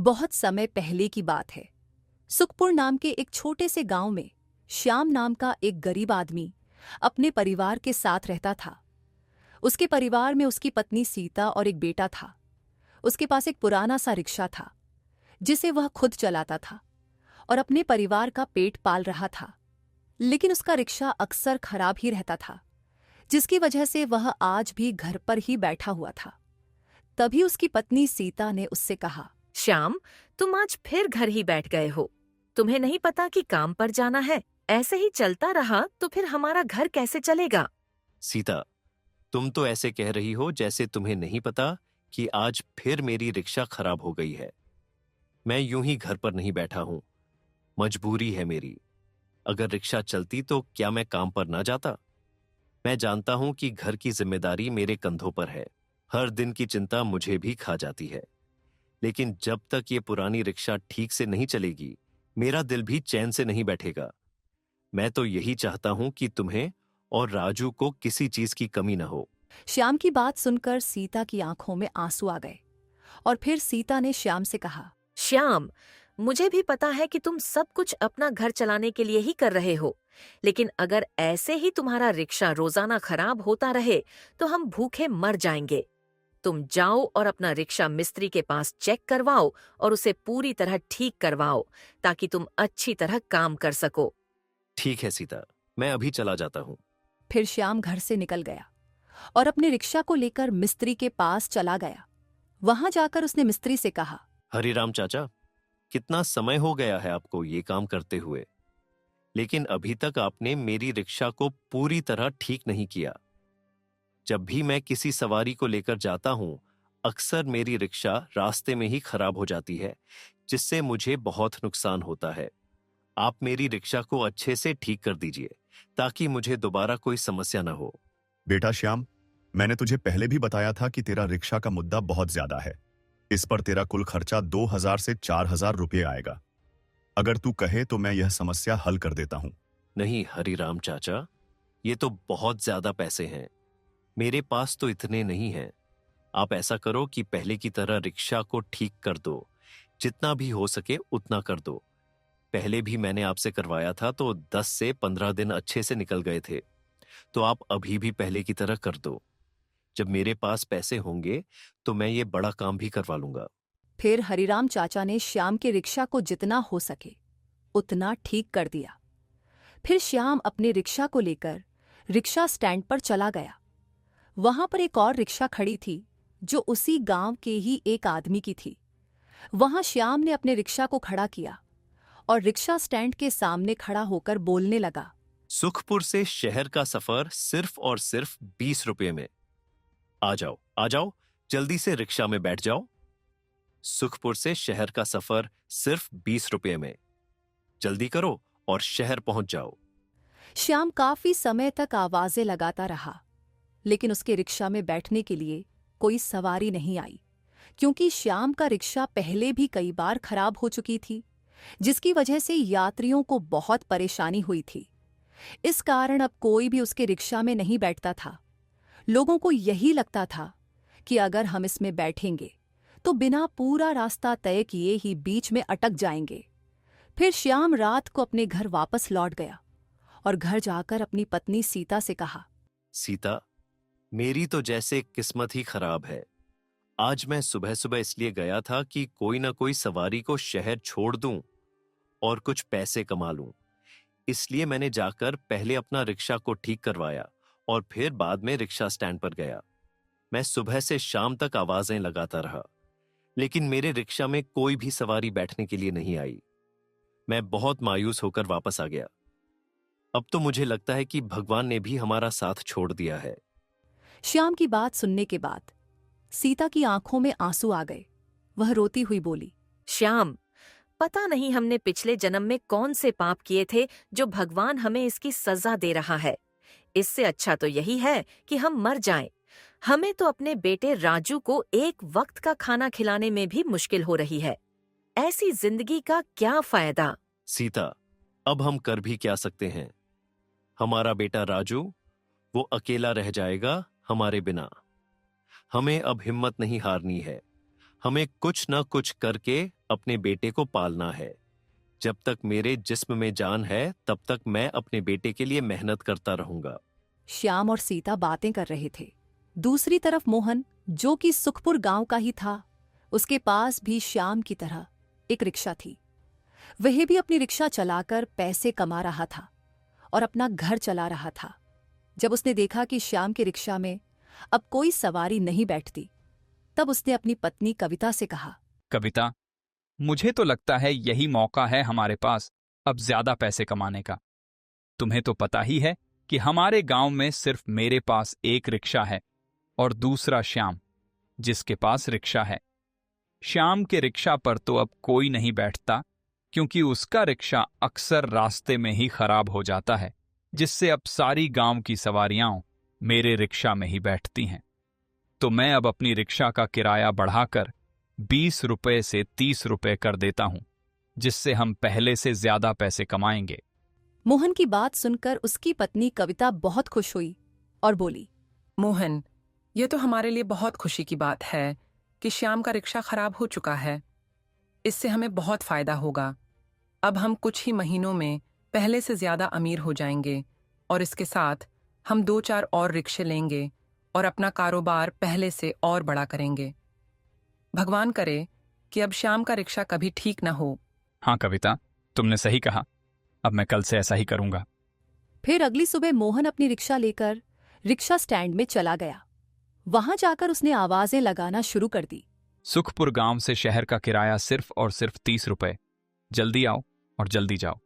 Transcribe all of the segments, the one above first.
बहुत समय पहले की बात है। सुखपुर नाम के एक छोटे से गांव में श्याम नाम का एक गरीब आदमी अपने परिवार के साथ रहता था। उसके परिवार में उसकी पत्नी सीता और एक बेटा था। उसके पास एक पुराना सा रिक्शा था जिसे वह खुद चलाता था और अपने परिवार का पेट पाल रहा था। लेकिन उसका रिक्शा अक्सर खराब ही रहता था, जिसकी वजह से वह आज भी घर पर ही बैठा हुआ था। तभी उसकी पत्नी सीता ने उससे कहा, श्याम, तुम आज फिर घर ही बैठ गए हो। तुम्हें नहीं पता कि काम पर जाना है। ऐसे ही चलता रहा तो फिर हमारा घर कैसे चलेगा। सीता, तुम तो ऐसे कह रही हो जैसे तुम्हें नहीं पता कि आज फिर मेरी रिक्शा खराब हो गई है। मैं यूं ही घर पर नहीं बैठा हूं, मजबूरी है मेरी। अगर रिक्शा चलती तो क्या मैं काम पर ना जाता? मैं जानता हूं कि घर की जिम्मेदारी मेरे कंधों पर है। हर दिन की चिंता मुझे भी खा जाती है। लेकिन जब तक ये पुरानी रिक्शा ठीक से नहीं चलेगी, मेरा दिल भी चैन से नहीं बैठेगा। मैं तो यही चाहता हूं कि तुम्हें और राजू को किसी चीज की कमी न हो। श्याम की बात सुनकर सीता की आंखों में आंसू आ गए और फिर सीता ने श्याम से कहा, श्याम, मुझे भी पता है कि तुम सब कुछ अपना घर चलाने के लिए ही कर रहे हो, लेकिन अगर ऐसे ही तुम्हारा रिक्शा रोजाना खराब होता रहे तो हम भूखे मर जाएंगे। तुम जाओ और अपना रिक्शा मिस्त्री के पास चेक करवाओ और उसे पूरी तरह ठीक करवाओ ताकि तुम अच्छी तरह काम कर सको। ठीक है सीता, मैं अभी चला जाता हूं। फिर श्याम घर से निकल गया और अपने रिक्शा को लेकर मिस्त्री के पास चला गया। वहां जाकर उसने मिस्त्री से कहा, हरिराम चाचा, कितना समय हो गया है आपको ये काम करते हुए, लेकिन अभी तक आपने मेरी रिक्शा को पूरी तरह ठीक नहीं किया। जब भी मैं किसी सवारी को लेकर जाता हूं, अक्सर मेरी रिक्शा रास्ते में ही खराब हो जाती है, जिससे मुझे बहुत नुकसान होता है। आप मेरी रिक्शा को अच्छे से ठीक कर दीजिए ताकि मुझे दोबारा कोई समस्या न हो। बेटा श्याम, मैंने तुझे पहले भी बताया था कि तेरा रिक्शा का मुद्दा बहुत ज्यादा है। इस पर तेरा कुल खर्चा 2000 से 4000 रुपये आएगा। अगर तू कहे तो मैं यह समस्या हल कर देता हूं। नहीं हरिराम चाचा, ये तो बहुत ज्यादा पैसे हैं। मेरे पास तो इतने नहीं हैं। आप ऐसा करो कि पहले की तरह रिक्शा को ठीक कर दो। जितना भी हो सके उतना कर दो। पहले भी मैंने आपसे करवाया था तो 10 से 15 दिन अच्छे से निकल गए थे। तो आप अभी भी पहले की तरह कर दो। जब मेरे पास पैसे होंगे तो मैं ये बड़ा काम भी करवा लूंगा। फिर हरिराम चाचा ने श्याम के रिक्शा को जितना हो सके उतना ठीक कर दिया। फिर श्याम अपने रिक्शा को लेकर रिक्शा स्टैंड पर चला गया। वहां पर एक और रिक्शा खड़ी थी जो उसी गांव के ही एक आदमी की थी। वहां श्याम ने अपने रिक्शा को खड़ा किया और रिक्शा स्टैंड के सामने खड़ा होकर बोलने लगा, सुखपुर से शहर का सफर सिर्फ और सिर्फ 20 रुपये में। आ जाओ, जल्दी से रिक्शा में बैठ जाओ। सुखपुर से शहर का सफर सिर्फ 20 रुपये में। जल्दी करो और शहर पहुंच जाओ। श्याम काफी समय तक आवाजें लगाता रहा, लेकिन उसके रिक्शा में बैठने के लिए कोई सवारी नहीं आई, क्योंकि श्याम का रिक्शा पहले भी कई बार खराब हो चुकी थी, जिसकी वजह से यात्रियों को बहुत परेशानी हुई थी। इस कारण अब कोई भी उसके रिक्शा में नहीं बैठता था। लोगों को यही लगता था कि अगर हम इसमें बैठेंगे तो बिना पूरा रास्ता तय किए ही बीच में अटक जाएंगे। फिर श्याम रात को अपने घर वापस लौट गया और घर जाकर अपनी पत्नी सीता से कहा, सीता, मेरी तो जैसे किस्मत ही खराब है। आज मैं सुबह सुबह इसलिए गया था कि कोई ना कोई सवारी को शहर छोड़ दूं और कुछ पैसे कमा लूं। इसलिए मैंने जाकर पहले अपना रिक्शा को ठीक करवाया और फिर बाद में रिक्शा स्टैंड पर गया। मैं सुबह से शाम तक आवाजें लगाता रहा, लेकिन मेरे रिक्शा में कोई भी सवारी बैठने के लिए नहीं आई। मैं बहुत मायूस होकर वापस आ गया। अब तो मुझे लगता है कि भगवान ने भी हमारा साथ छोड़ दिया है। श्याम की बात सुनने के बाद सीता की आंखों में आंसू आ गए। वह रोती हुई बोली, श्याम, पता नहीं हमने पिछले जन्म में कौन से पाप किए थे जो भगवान हमें इसकी सजा दे रहा है। इससे अच्छा तो यही है कि हम मर जाएं। हमें तो अपने बेटे राजू को एक वक्त का खाना खिलाने में भी मुश्किल हो रही है। ऐसी जिंदगी का क्या फायदा। सीता, अब हम कर भी क्या सकते हैं? हमारा बेटा राजू, वो अकेला रह जाएगा हमारे बिना। हमें अब हिम्मत नहीं हारनी है। हमें कुछ न कुछ करके अपने बेटे को पालना है। जब तक मेरे जिस्म में जान है तब तक मैं अपने बेटे के लिए मेहनत करता रहूंगा। श्याम और सीता बातें कर रहे थे। दूसरी तरफ मोहन, जो कि सुखपुर गांव का ही था, उसके पास भी श्याम की तरह एक रिक्शा थी। वह भी अपनी रिक्शा चलाकर पैसे कमा रहा था और अपना घर चला रहा था। जब उसने देखा कि श्याम की रिक्शा में अब कोई सवारी नहीं बैठती, तब उसने अपनी पत्नी कविता से कहा, कविता, मुझे तो लगता है यही मौका है हमारे पास अब ज्यादा पैसे कमाने का। तुम्हें तो पता ही है कि हमारे गांव में सिर्फ मेरे पास एक रिक्शा है और दूसरा श्याम, जिसके पास रिक्शा है। श्याम के रिक्शा पर तो अब कोई नहीं बैठता, क्योंकि उसका रिक्शा अक्सर रास्ते में ही खराब हो जाता है, जिससे अब सारी गांव की सवारियां मेरे रिक्शा में ही बैठती हैं। तो मैं अब अपनी रिक्शा का किराया बढ़ाकर 20 रुपए से 30 रुपए कर देता हूं, जिससे हम पहले से ज्यादा पैसे कमाएंगे। मोहन की बात सुनकर उसकी पत्नी कविता बहुत खुश हुई और बोली, मोहन, ये तो हमारे लिए बहुत खुशी की बात है कि श्याम का रिक्शा खराब हो चुका है। इससे हमें बहुत फायदा होगा। अब हम कुछ ही महीनों में पहले से ज्यादा अमीर हो जाएंगे और इसके साथ हम 2-4 और रिक्शे लेंगे और अपना कारोबार पहले से और बड़ा करेंगे। भगवान करे कि अब श्याम का रिक्शा कभी ठीक न हो। हाँ कविता, तुमने सही कहा। अब मैं कल से ऐसा ही करूंगा। फिर अगली सुबह मोहन अपनी रिक्शा लेकर रिक्शा स्टैंड में चला गया। वहां जाकर उसने आवाजें लगाना शुरू कर दी। सुखपुर गांव से शहर का किराया सिर्फ और सिर्फ 30 रुपए। जल्दी आओ और जल्दी जाओ।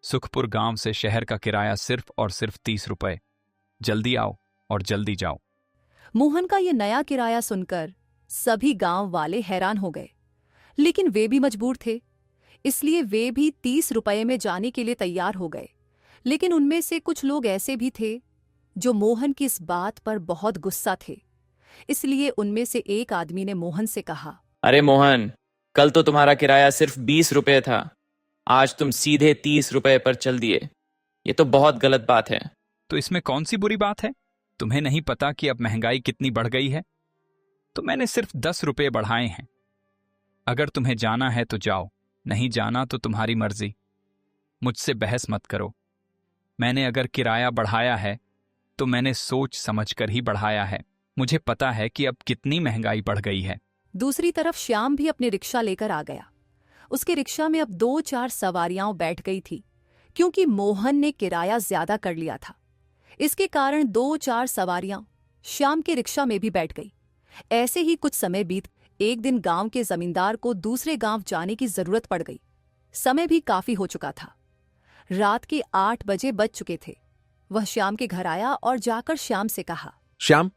सुखपुर गांव से शहर का किराया सिर्फ और सिर्फ 30 रुपए। जल्दी आओ और जल्दी जाओ। मोहन का ये नया किराया सुनकर सभी गांव वाले हैरान हो गए, लेकिन वे भी मजबूर थे, इसलिए वे भी 30 रुपए में जाने के लिए तैयार हो गए। लेकिन उनमें से कुछ लोग ऐसे भी थे जो मोहन की इस बात पर बहुत गुस्सा थे। इसलिए उनमें से एक आदमी ने मोहन से कहा, अरे मोहन, कल तो तुम्हारा किराया सिर्फ 20 रुपए था, आज तुम सीधे 30 रुपए पर चल दिए। ये तो बहुत गलत बात है। तो इसमें कौन सी बुरी बात है? तुम्हें नहीं पता कि अब महंगाई कितनी बढ़ गई है? तो मैंने सिर्फ 10 रुपए बढ़ाए हैं। अगर तुम्हें जाना है तो जाओ, नहीं जाना तो तुम्हारी मर्जी। मुझसे बहस मत करो। मैंने अगर किराया बढ़ाया है तो मैंने सोच समझकर ही बढ़ाया है। मुझे पता है कि अब कितनी महंगाई बढ़ गई है। दूसरी तरफ श्याम भी अपनी रिक्शा लेकर आ गया। उसके रिक्शा में अब 2-4 सवारियां बैठ गई थी, क्योंकि मोहन ने किराया ज्यादा कर लिया था। इसके कारण 2-4 सवारियां श्याम के रिक्शा में भी बैठ गई। ऐसे ही कुछ समय बीत, एक दिन गांव के जमींदार को दूसरे गांव जाने की जरूरत पड़ गई। समय भी काफी हो चुका था। रात के 8 बजे बज चुके थे। वह श्याम के घर आया और जाकर श्याम से कहा, श्याम,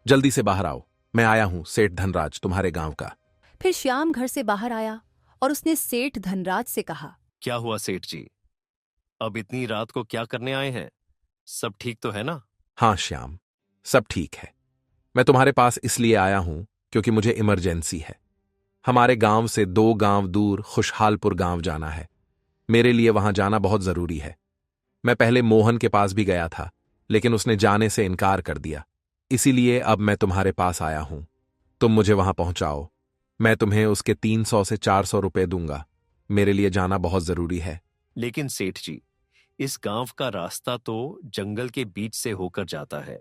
जल्दी से बाहर आओ, मैं आया हूं, सेठ धनराज तुम्हारे गांव का। फिर श्याम घर से बाहर आया और उसने सेठ धनराज से कहा, क्या हुआ सेठ जी? अब इतनी रात को क्या करने आए हैं? सब ठीक तो है ना? हाँ श्याम, सब ठीक है। मैं तुम्हारे पास इसलिए आया हूं क्योंकि मुझे इमरजेंसी है। हमारे गांव से 2 गांव दूर खुशहालपुर गांव जाना है। मेरे लिए वहां जाना बहुत जरूरी है। मैं पहले मोहन के पास भी गया था, लेकिन उसने जाने से इनकार कर दिया। इसीलिए अब मैं तुम्हारे पास आया हूं। तुम मुझे वहां पहुंचाओ। मैं तुम्हें उसके 300 से 400 रुपए दूंगा। मेरे लिए जाना बहुत जरूरी है। लेकिन सेठ जी, इस गांव का रास्ता तो जंगल के बीच से होकर जाता है।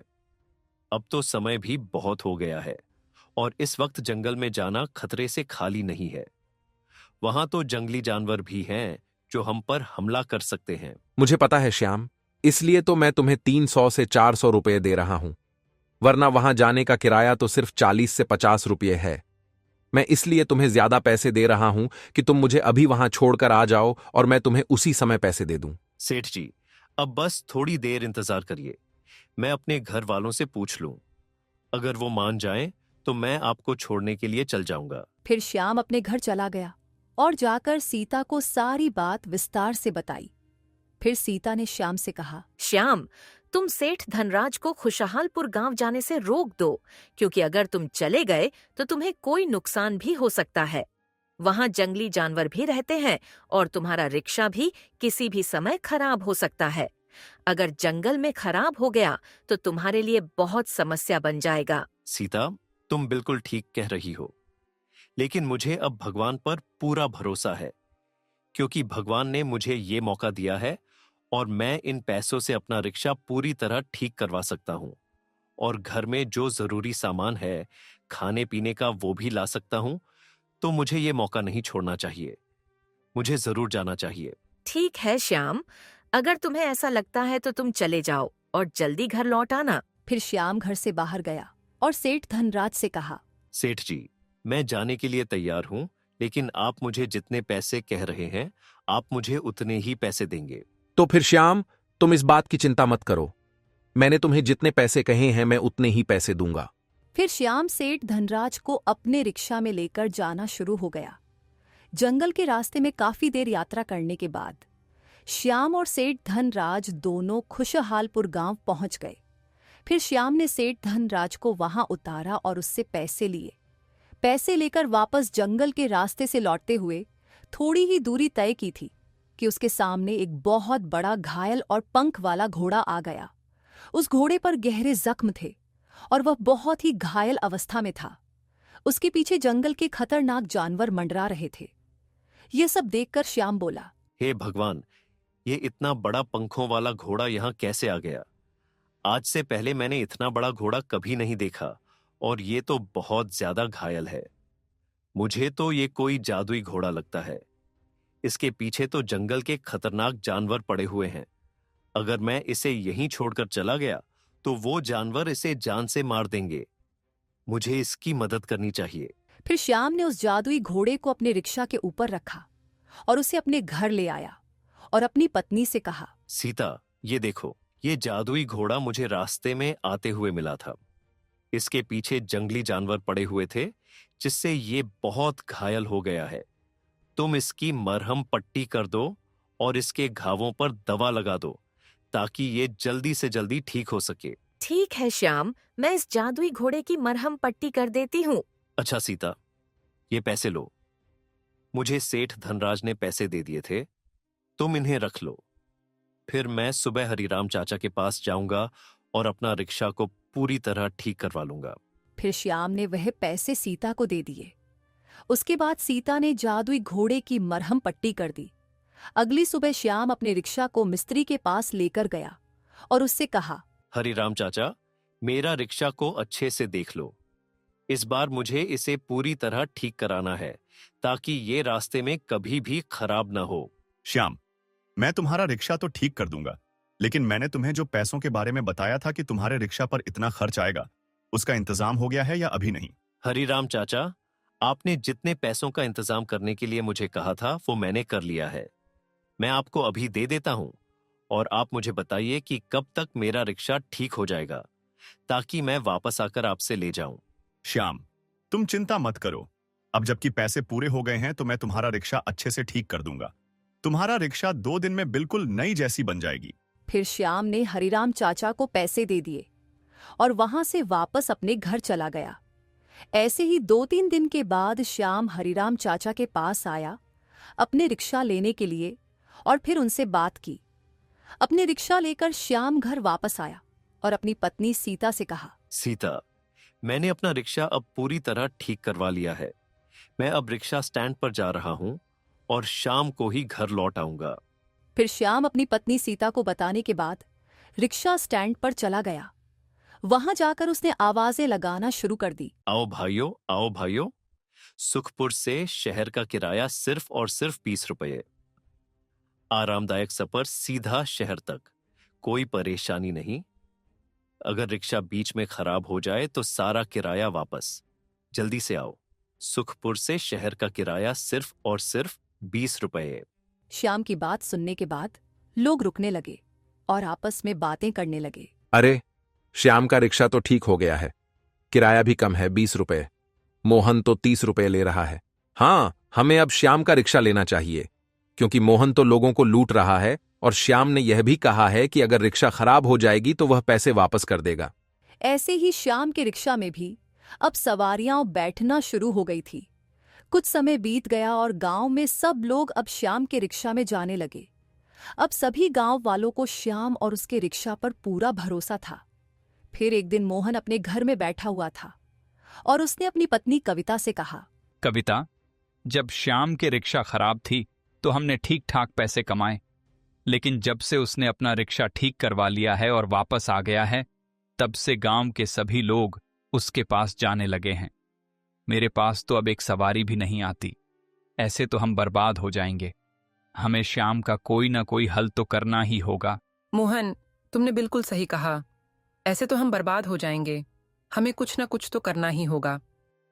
अब तो समय भी बहुत हो गया है और इस वक्त जंगल में जाना खतरे से खाली नहीं है। वहां तो जंगली जानवर भी हैं जो हम पर हमला कर सकते हैं। मुझे पता है श्याम, इसलिए तो मैं तुम्हें 300 से 400 रुपए दे रहा हूं, वरना वहां जाने का किराया तो सिर्फ 40 से 50 रुपये है। मैं इसलिए तुम्हें ज्यादा पैसे दे रहा हूं कि तुम मुझे अभी वहां छोड़कर आ जाओ और मैं तुम्हें उसी समय पैसे दे दूं। सेठ जी, अब बस थोड़ी देर इंतजार करिए। मैं अपने घर वालों से पूछ लूं। अगर वो मान जाएं तो मैं आपको छोड़ने के लिए चल जाऊंगा। फिर श्याम अपने घर चला गया और जाकर सीता को सारी बात विस्तार से बताई। फिर सीता ने श्याम से कहा, श्याम, तुम सेठ धनराज को खुशहालपुर गांव जाने से रोक दो, क्योंकि अगर तुम चले गए तो तुम्हें कोई नुकसान भी हो सकता है। वहां जंगली जानवर भी रहते हैं और तुम्हारा रिक्शा भी किसी भी समय खराब हो सकता है। अगर जंगल में खराब हो गया तो तुम्हारे लिए बहुत समस्या बन जाएगा। सीता, तुम बिल्कुल ठीक कह रही हो, लेकिन मुझे अब भगवान पर पूरा भरोसा है, क्योंकि भगवान ने मुझे ये मौका दिया है और मैं इन पैसों से अपना रिक्शा पूरी तरह ठीक करवा सकता हूं और घर में जो जरूरी सामान है, खाने पीने का, वो भी ला सकता हूं। तो मुझे ये मौका नहीं छोड़ना चाहिए, मुझे जरूर जाना चाहिए। ठीक है श्याम, अगर तुम्हें ऐसा लगता है तो तुम चले जाओ और जल्दी घर लौट आना। फिर श्याम घर से बाहर गया और सेठ धनराज से कहा, सेठ जी, मैं जाने के लिए तैयार हूं, लेकिन आप मुझे जितने पैसे कह रहे हैं, आप मुझे उतने ही पैसे देंगे। तो फिर श्याम, तुम इस बात की चिंता मत करो। मैंने तुम्हें जितने पैसे कहे हैं मैं उतने ही पैसे दूंगा। फिर श्याम सेठ धनराज को अपने रिक्शा में लेकर जाना शुरू हो गया। जंगल के रास्ते में काफी देर यात्रा करने के बाद श्याम और सेठ धनराज दोनों खुशहालपुर गांव पहुंच गए। फिर श्याम ने सेठ धनराज को वहां उतारा और उससे पैसे लिए। पैसे लेकर वापस जंगल के रास्ते से लौटते हुए थोड़ी ही दूरी तय की थी कि उसके सामने एक बहुत बड़ा घायल और पंख वाला घोड़ा आ गया। उस घोड़े पर गहरे जख्म थे और वह बहुत ही घायल अवस्था में था। उसके पीछे जंगल के खतरनाक जानवर मंडरा रहे थे। ये सब देखकर श्याम बोला, हे भगवान, ये इतना बड़ा पंखों वाला घोड़ा यहाँ कैसे आ गया? आज से पहले मैंने इतना बड़ा घोड़ा कभी नहीं देखा और ये तो बहुत ज्यादा घायल है। मुझे तो ये कोई जादुई घोड़ा लगता है। इसके पीछे तो जंगल के खतरनाक जानवर पड़े हुए हैं। अगर मैं इसे यहीं छोड़कर चला गया तो वो जानवर इसे जान से मार देंगे। मुझे इसकी मदद करनी चाहिए। फिर श्याम ने उस जादुई घोड़े को अपने रिक्शा के ऊपर रखा और उसे अपने घर ले आया और अपनी पत्नी से कहा, सीता, ये देखो, ये जादुई घोड़ा मुझे रास्ते में आते हुए मिला था। इसके पीछे जंगली जानवर पड़े हुए थे, जिससे ये बहुत घायल हो गया है। तुम इसकी मरहम पट्टी कर दो और इसके घावों पर दवा लगा दो, ताकि ये जल्दी से जल्दी ठीक हो सके। ठीक है श्याम, मैं इस जादुई घोड़े की मरहम पट्टी कर देती हूँ। अच्छा सीता, ये पैसे लो। मुझे सेठ धनराज ने पैसे दे दिए थे, तुम इन्हें रख लो। फिर मैं सुबह हरिराम चाचा के पास जाऊंगा और अपना रिक्शा को पूरी तरह ठीक करवा लूंगा। फिर श्याम ने वह पैसे सीता को दे दिए। उसके बाद सीता ने जादुई घोड़े की मरहम पट्टी कर दी। अगली सुबह श्याम अपने रिक्शा को मिस्त्री के पास लेकर गया और उससे कहा, हरिराम चाचा, मेरा रिक्शा को अच्छे से देख लो। इस बार मुझे इसे पूरी तरह ठीक कराना है, ताकि ये रास्ते में कभी भी खराब न हो। श्याम, मैं तुम्हारा रिक्शा तो ठीक कर दूंगा, लेकिन मैंने तुम्हें जो पैसों के बारे में बताया था कि तुम्हारे रिक्शा पर इतना खर्च आएगा, उसका इंतजाम हो गया है या अभी नहीं? हरिराम चाचा, आपने जितने पैसों का इंतजाम करने के लिए मुझे कहा था, वो मैंने कर लिया है। मैं आपको अभी दे देता हूं और आप मुझे बताइए कि कब तक मेरा रिक्शा ठीक हो जाएगा, ताकि मैं वापस आकर आपसे ले जाऊं। श्याम, तुम चिंता मत करो। अब जबकि पैसे पूरे हो गए हैं तो मैं तुम्हारा रिक्शा अच्छे से ठीक कर दूंगा। तुम्हारा रिक्शा 2 दिन में बिल्कुल नई जैसी बन जाएगी। फिर श्याम ने हरिराम चाचा को पैसे दे दिए और वहां से वापस अपने घर चला गया। ऐसे ही 2-3 दिन के बाद श्याम हरिराम चाचा के पास आया अपने रिक्शा लेने के लिए और फिर उनसे बात की। अपने रिक्शा लेकर श्याम घर वापस आया और अपनी पत्नी सीता से कहा, सीता, मैंने अपना रिक्शा अब पूरी तरह ठीक करवा लिया है। मैं अब रिक्शा स्टैंड पर जा रहा हूं और शाम को ही घर लौट आऊंगा। फिर श्याम अपनी पत्नी सीता को बताने के बाद रिक्शा स्टैंड पर चला गया। वहां जाकर उसने आवाजें लगाना शुरू कर दी। आओ भाइयों, आओ भाइयों, सुखपुर से शहर का किराया सिर्फ और सिर्फ 20 रुपये। आरामदायक सफर सीधा शहर तक, कोई परेशानी नहीं। अगर रिक्शा बीच में खराब हो जाए तो सारा किराया वापस। जल्दी से आओ। सुखपुर से शहर का किराया सिर्फ और सिर्फ 20 रुपये। श्याम की बात सुनने के बाद लोग रुकने लगे और आपस में बातें करने लगे। अरे, श्याम का रिक्शा तो ठीक हो गया है, किराया भी कम है, 20 रुपए। मोहन तो 30 रुपए ले रहा है। हाँ, हमें अब श्याम का रिक्शा लेना चाहिए, क्योंकि मोहन तो लोगों को लूट रहा है और श्याम ने यह भी कहा है कि अगर रिक्शा खराब हो जाएगी तो वह पैसे वापस कर देगा। ऐसे ही श्याम के रिक्शा में भी अब सवारियां बैठना शुरू हो गई थी। कुछ समय बीत गया और गांव में सब लोग अब श्याम के रिक्शा में जाने लगे। अब सभी गांव वालों को श्याम और उसके रिक्शा पर पूरा भरोसा था। फिर एक दिन मोहन अपने घर में बैठा हुआ था और उसने अपनी पत्नी कविता से कहा, कविता, जब श्याम के रिक्शा खराब थी तो हमने ठीक ठाक पैसे कमाए, लेकिन जब से उसने अपना रिक्शा ठीक करवा लिया है और वापस आ गया है, तब से गांव के सभी लोग उसके पास जाने लगे हैं। मेरे पास तो अब एक सवारी भी नहीं आती। ऐसे तो हम बर्बाद हो जाएंगे। हमें श्याम का कोई ना कोई हल तो करना ही होगा। मोहन, तुमने बिल्कुल सही कहा। ऐसे तो हम बर्बाद हो जाएंगे। हमें कुछ ना कुछ तो करना ही होगा।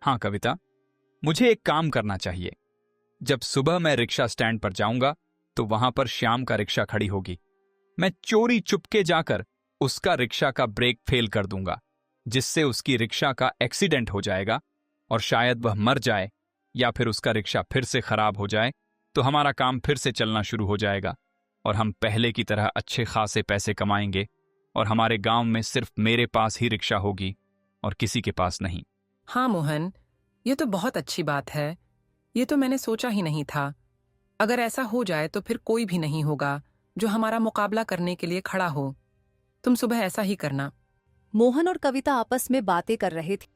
हाँ कविता, मुझे एक काम करना चाहिए। जब सुबह मैं रिक्शा स्टैंड पर जाऊंगा तो वहां पर श्याम का रिक्शा खड़ी होगी। मैं चोरी चुपके जाकर उसका रिक्शा का ब्रेक फेल कर दूंगा, जिससे उसकी रिक्शा का एक्सीडेंट हो जाएगा और शायद वह मर जाए या फिर उसका रिक्शा फिर से खराब हो जाए, तो हमारा काम फिर से चलना शुरू हो जाएगा और हम पहले की तरह अच्छे खासे पैसे कमाएंगे और हमारे गांव में सिर्फ मेरे पास ही रिक्शा होगी और किसी के पास नहीं। हाँ मोहन, ये तो बहुत अच्छी बात है। ये तो मैंने सोचा ही नहीं था। अगर ऐसा हो जाए तो फिर कोई भी नहीं होगा जो हमारा मुकाबला करने के लिए खड़ा हो। तुम सुबह ऐसा ही करना। मोहन और कविता आपस में बातें कर रहे थे।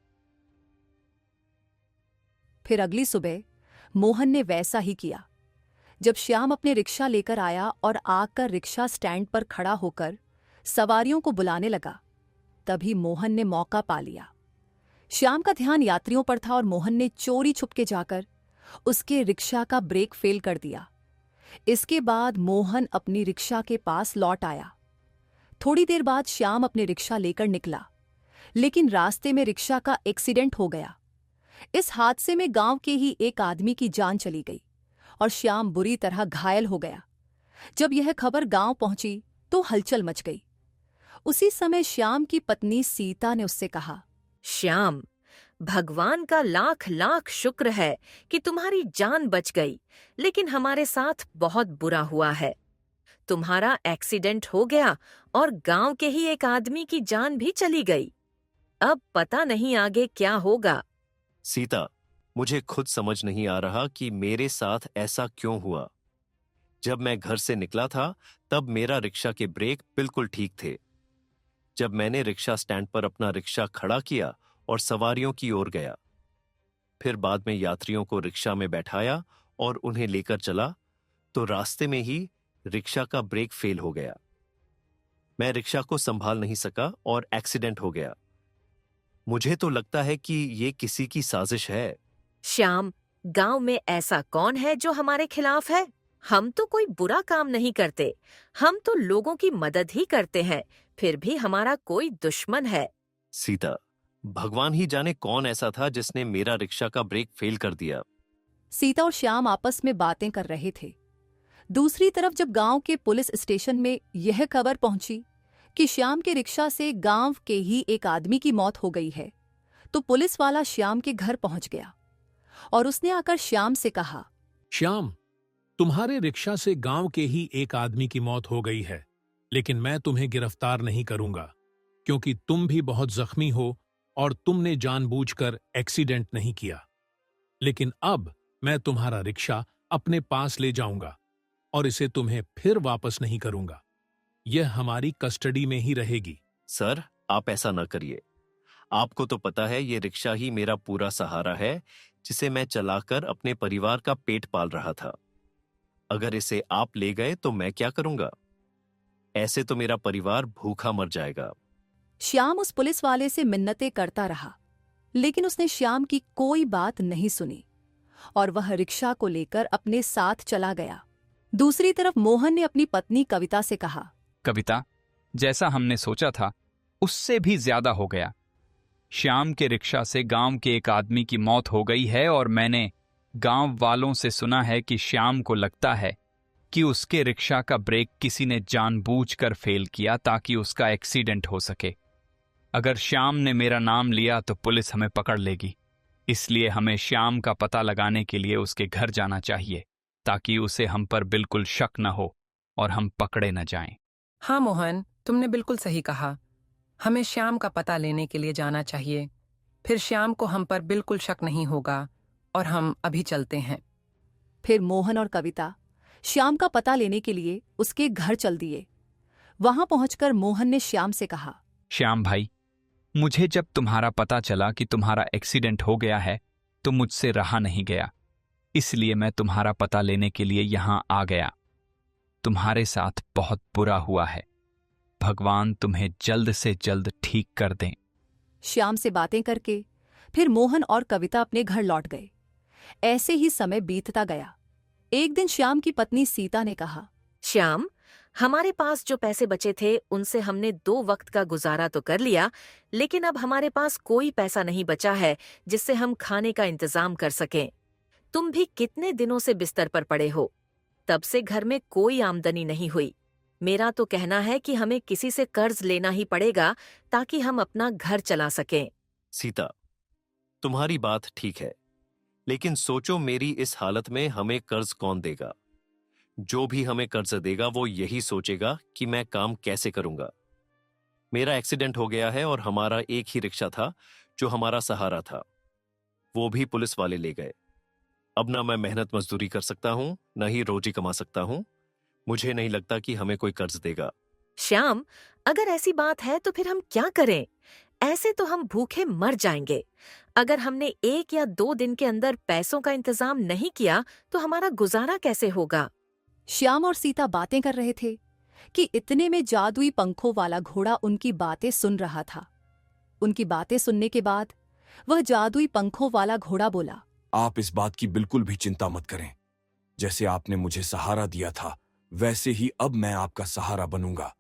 फिर अगली सुबह मोहन ने वैसा ही किया। जब श्याम अपने रिक्शा लेकर आया और आकर रिक्शा स्टैंड पर खड़ा होकर सवारियों को बुलाने लगा, तभी मोहन ने मौका पा लिया। श्याम का ध्यान यात्रियों पर था और मोहन ने चोरी छुपके जाकर उसके रिक्शा का ब्रेक फेल कर दिया। इसके बाद मोहन अपनी रिक्शा के पास लौट आया। थोड़ी देर बाद श्याम अपने रिक्शा लेकर निकला, लेकिन रास्ते में रिक्शा का एक्सीडेंट हो गया। इस हादसे में गांव के ही एक आदमी की जान चली गई और श्याम बुरी तरह घायल हो गया। जब यह खबर गांव पहुंची तो हलचल मच गई। उसी समय श्याम की पत्नी सीता ने उससे कहा, श्याम, भगवान का लाख लाख शुक्र है कि तुम्हारी जान बच गई, लेकिन हमारे साथ बहुत बुरा हुआ है। तुम्हारा एक्सीडेंट हो गया और गांव के ही एक आदमी की जान भी चली गई। अब पता नहीं आगे क्या होगा। सीता, मुझे खुद समझ नहीं आ रहा कि मेरे साथ ऐसा क्यों हुआ। जब मैं घर से निकला था तब मेरा रिक्शा के ब्रेक बिल्कुल ठीक थे। जब मैंने रिक्शा स्टैंड पर अपना रिक्शा खड़ा किया और सवारियों की ओर गया, फिर बाद में यात्रियों को रिक्शा में बैठाया और उन्हें लेकर चला, तो रास्ते में ही रिक्शा का ब्रेक फेल हो गया। मैं रिक्शा को संभाल नहीं सका और एक्सीडेंट हो गया। मुझे तो लगता है कि ये किसी की साजिश है। श्याम, गांव में ऐसा कौन है जो हमारे खिलाफ है? हम तो कोई बुरा काम नहीं करते। हम तो लोगों की मदद ही करते हैं। फिर भी हमारा कोई दुश्मन है। सीता, भगवान ही जाने कौन ऐसा था जिसने मेरा रिक्शा का ब्रेक फेल कर दिया। सीता और श्याम आपस में बातें कर रहे थे। दूसरी तरफ जब गांव के पुलिस स्टेशन में यह खबर पहुंची कि श्याम के रिक्शा से गांव के ही एक आदमी की मौत हो गई है, तो पुलिस वाला श्याम के घर पहुंच गया और उसने आकर श्याम से कहा, श्याम, तुम्हारे रिक्शा से गांव के ही एक आदमी की मौत हो गई है, लेकिन मैं तुम्हें गिरफ्तार नहीं करूंगा, क्योंकि तुम भी बहुत जख्मी हो और तुमने जानबूझकर एक्सीडेंट नहीं किया। लेकिन अब मैं तुम्हारा रिक्शा अपने पास ले जाऊंगा और इसे तुम्हें फिर वापस नहीं करूंगा। यह हमारी कस्टडी में ही रहेगी। सर, आप ऐसा न करिए। आपको तो पता है ये रिक्शा ही मेरा पूरा सहारा है, जिसे मैं चलाकर अपने परिवार का पेट पाल रहा था। अगर इसे आप ले गए तो मैं क्या करूंगा? ऐसे तो मेरा परिवार भूखा मर जाएगा। श्याम उस पुलिस वाले से मिन्नतें करता रहा, लेकिन उसने श्याम की कोई बात नहीं सुनी और वह रिक्शा को लेकर अपने साथ चला गया। दूसरी तरफ मोहन ने अपनी पत्नी कविता से कहा, कविता, जैसा हमने सोचा था उससे भी ज्यादा हो गया। श्याम के रिक्शा से गांव के एक आदमी की मौत हो गई है और मैंने गांव वालों से सुना है कि श्याम को लगता है कि उसके रिक्शा का ब्रेक किसी ने जानबूझकर फेल किया ताकि उसका एक्सीडेंट हो सके। अगर श्याम ने मेरा नाम लिया तो पुलिस हमें पकड़ लेगी, इसलिए हमें श्याम का पता लगाने के लिए उसके घर जाना चाहिए ताकि उसे हम पर बिल्कुल शक न हो और हम पकड़े न जाएं। हाँ मोहन, तुमने बिल्कुल सही कहा। हमें श्याम का पता लेने के लिए जाना चाहिए। फिर श्याम को हम पर बिल्कुल शक नहीं होगा और हम अभी चलते हैं। फिर मोहन और कविता श्याम का पता लेने के लिए उसके घर चल दिए। वहां पहुंचकर मोहन ने श्याम से कहा, श्याम भाई, मुझे जब तुम्हारा पता चला कि तुम्हारा एक्सीडेंट हो गया है तो मुझसे रहा नहीं गया, इसलिए मैं तुम्हारा पता लेने के लिए यहां आ गया। तुम्हारे साथ बहुत बुरा हुआ है, भगवान तुम्हें जल्द से जल्द ठीक कर दें। श्याम से बातें करके फिर मोहन और कविता अपने घर लौट गए। ऐसे ही समय बीतता गया। एक दिन श्याम की पत्नी सीता ने कहा, श्याम, हमारे पास जो पैसे बचे थे उनसे हमने 2 वक्त का गुजारा तो कर लिया, लेकिन अब हमारे पास कोई पैसा नहीं बचा है जिससे हम खाने का इंतजाम कर सकें। तुम भी कितने दिनों से बिस्तर पर पड़े हो, तब से घर में कोई आमदनी नहीं हुई। मेरा तो कहना है कि हमें किसी से कर्ज लेना ही पड़ेगा ताकि हम अपना घर चला सकें। सीता, तुम्हारी बात ठीक है, लेकिन सोचो मेरी इस हालत में हमें कर्ज कौन देगा? जो भी हमें कर्ज देगा वो यही सोचेगा कि मैं काम कैसे करूंगा। मेरा एक्सीडेंट हो गया है और हमारा एक ही रिक्शा था जो हमारा सहारा था, वो भी पुलिस वाले ले गए। अब ना मैं मेहनत मजदूरी कर सकता हूं, न ही रोजी कमा सकता हूं। मुझे नहीं लगता कि हमें कोई कर्ज देगा। श्याम, अगर ऐसी बात है तो फिर हम क्या करें? ऐसे तो हम भूखे मर जाएंगे। अगर हमने 1 या 2 दिन के अंदर पैसों का इंतजाम नहीं किया तो हमारा गुजारा कैसे होगा? श्याम और सीता बातें कर रहे थे कि इतने में जादुई पंखों वाला घोड़ा उनकी बातें सुन रहा था। उनकी बातें सुनने के बाद वह जादुई पंखों वाला घोड़ा बोला, आप इस बात की बिल्कुल भी चिंता मत करें। जैसे आपने मुझे सहारा दिया था, वैसे ही अब मैं आपका सहारा बनूंगा।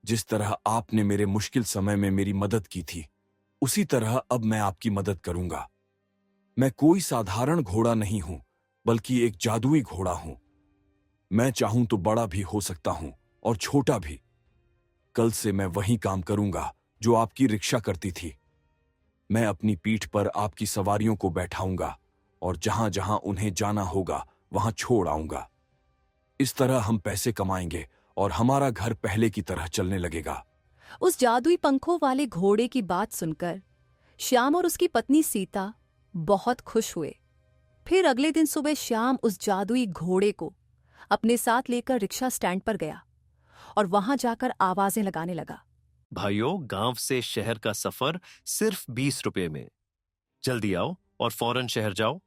जिस तरह आपने मेरे मुश्किल समय में मेरी मदद की थी, उसी तरह अब मैं आपकी मदद करूंगा। मैं कोई साधारण घोड़ा नहीं हूं, बल्कि एक जादुई घोड़ा हूं। मैं चाहूं तो बड़ा भी हो सकता हूं और छोटा भी। कल से मैं वही काम करूंगा जो आपकी रिक्शा करती थी। मैं अपनी पीठ पर आपकी सवारियों को बैठाऊंगा और जहां जहां उन्हें जाना होगा वहां छोड़ आऊंगा। इस तरह हम पैसे कमाएंगे और हमारा घर पहले की तरह चलने लगेगा। उस जादुई पंखों वाले घोड़े की बात सुनकर श्याम और उसकी पत्नी सीता बहुत खुश हुए। फिर अगले दिन सुबह श्याम उस जादुई घोड़े को अपने साथ लेकर रिक्शा स्टैंड पर गया और वहां जाकर आवाजें लगाने लगा, भाइयों, गांव से शहर का सफर सिर्फ 20 रुपए में। जल्दी आओ और फौरन शहर जाओ।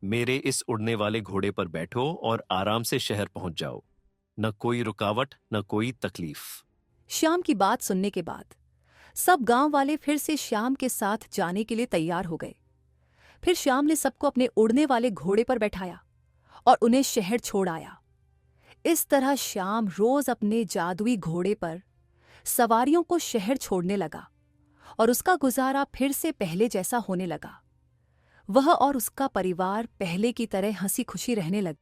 मेरे इस उड़ने वाले घोड़े पर बैठो और आराम से शहर पहुंच जाओ। न कोई रुकावट, न कोई तकलीफ। श्याम की बात सुनने के बाद सब गांव वाले फिर से श्याम के साथ जाने के लिए तैयार हो गए। फिर श्याम ने सबको अपने उड़ने वाले घोड़े पर बैठाया और उन्हें शहर छोड़ आया। इस तरह श्याम रोज अपने जादुई घोड़े पर सवारियों को शहर छोड़ने लगा और उसका गुजारा फिर से पहले जैसा होने लगा। वह और उसका परिवार पहले की तरह हंसी खुशी रहने लगे।